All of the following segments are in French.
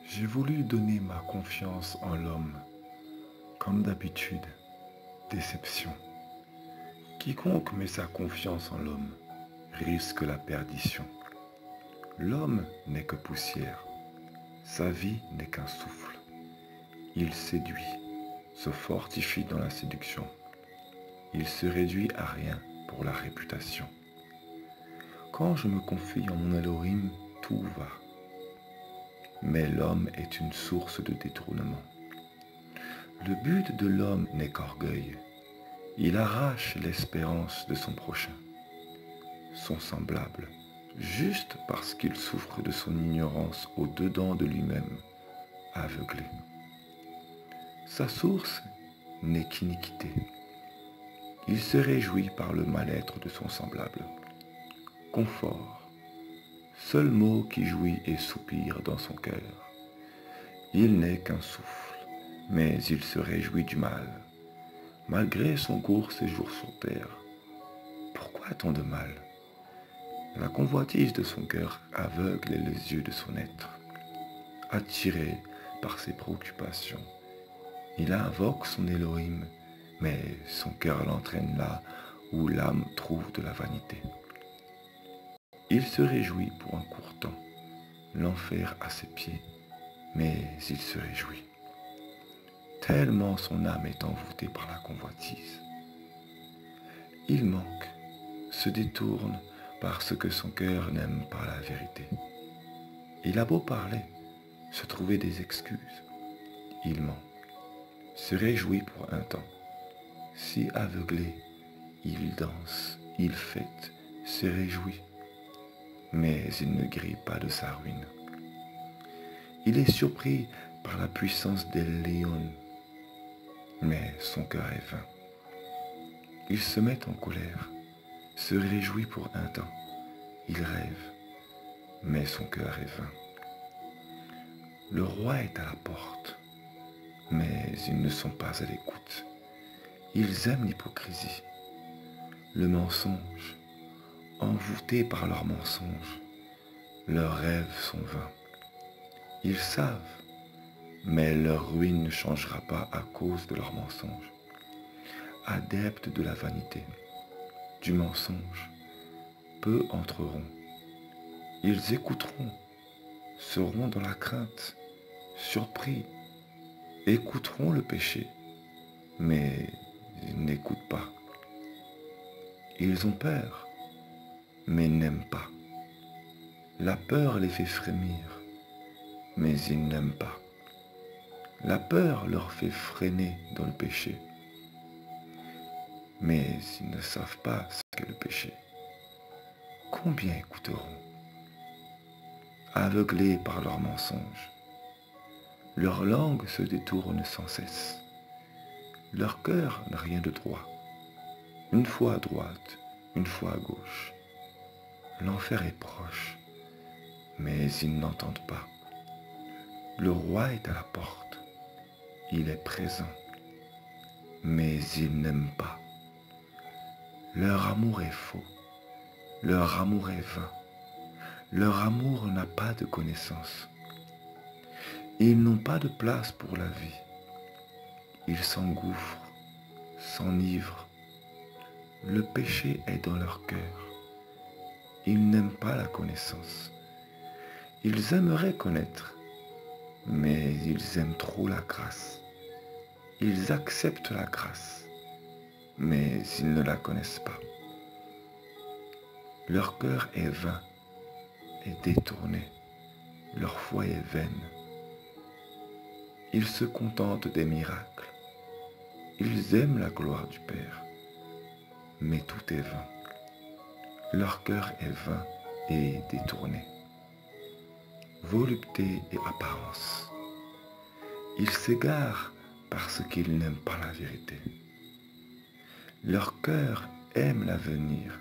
J'ai voulu donner ma confiance en l'homme. Comme d'habitude, déception. Quiconque met sa confiance en l'homme risque la perdition. L'homme n'est que poussière. Sa vie n'est qu'un souffle. Il séduit, se fortifie dans la séduction. Il se réduit à rien pour la réputation. Quand je me confie en mon Elohim, tout va. Mais l'homme est une source de détournement. Le but de l'homme n'est qu'orgueil. Il arrache l'espérance de son prochain, son semblable, juste parce qu'il souffre de son ignorance au-dedans de lui-même, aveuglé. Sa source n'est qu'iniquité. Il se réjouit par le mal-être de son semblable. Confort, seul mot qui jouit et soupire dans son cœur. Il n'est qu'un souffle, mais il se réjouit du mal, malgré son court séjour sur terre. Pourquoi tant de mal? La convoitise de son cœur aveugle les yeux de son être. Attiré par ses préoccupations, il invoque son Elohim, mais son cœur l'entraîne là où l'âme trouve de la vanité. Il se réjouit pour un court temps, l'enfer à ses pieds, mais il se réjouit. Tellement son âme est envoûtée par la convoitise. Il manque, se détourne parce que son cœur n'aime pas la vérité. Il a beau parler, se trouver des excuses, il ment, se réjouit pour un temps. Si aveuglé, il danse, il fête, se réjouit, mais il ne grille pas de sa ruine. Il est surpris par la puissance des Léons, mais son cœur est vain. Il se met en colère, se réjouit pour un temps, il rêve, mais son cœur est vain. Le roi est à la porte, mais ils ne sont pas à l'écoute. Ils aiment l'hypocrisie, le mensonge, envoûtés par leurs mensonges. Leurs rêves sont vains. Ils savent, mais leur ruine ne changera pas à cause de leurs mensonges. Adeptes de la vanité, du mensonge, peu entreront. Ils écouteront, seront dans la crainte, surpris, écouteront le péché, mais ils n'écoutent pas. Ils ont peur, mais n'aiment pas. La peur les fait frémir, mais ils n'aiment pas. La peur leur fait freiner dans le péché, mais ils ne savent pas ce qu'est le péché. Combien écouteront? Aveuglés par leurs mensonges, leur langue se détourne sans cesse. Leur cœur n'a rien de droit. Une fois à droite, une fois à gauche. L'enfer est proche, mais ils n'entendent pas. Le roi est à la porte. Il est présent, mais ils n'aiment pas. Leur amour est faux. Leur amour est vain. Leur amour n'a pas de connaissance. Ils n'ont pas de place pour la vie. Ils s'engouffrent, s'enivrent. Le péché est dans leur cœur. Ils n'aiment pas la connaissance. Ils aimeraient connaître, mais ils aiment trop la grâce. Ils acceptent la grâce, mais ils ne la connaissent pas. Leur cœur est vain et détourné. Leur foi est vaine. Ils se contentent des miracles. Ils aiment la gloire du Père, mais tout est vain. Leur cœur est vain et détourné. Volupté et apparence. Ils s'égarent parce qu'ils n'aiment pas la vérité. Leur cœur aime l'avenir,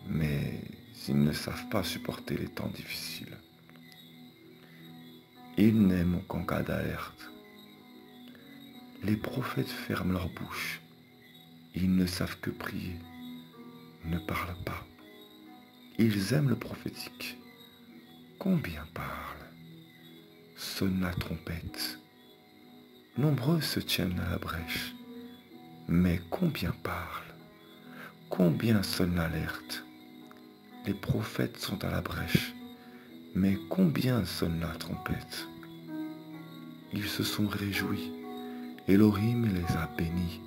mais ils ne savent pas supporter les temps difficiles. Ils n'aiment qu'en cas d'alerte. Les prophètes ferment leur bouche. Ils ne savent que prier, ne parlent pas. Ils aiment le prophétique. Combien parlent? sonne la trompette. Nombreux se tiennent à la brèche. Mais combien parlent? Combien sonne l'alerte? Les prophètes sont à la brèche. Mais combien sonne la trompette? Ils se sont réjouis. Elohim les a bénis.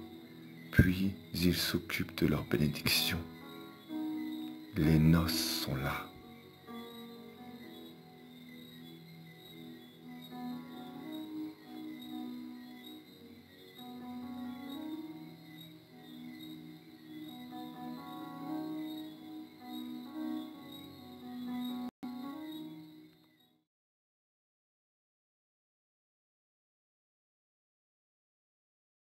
Puis ils s'occupent de leur bénédiction. Les noces sont là.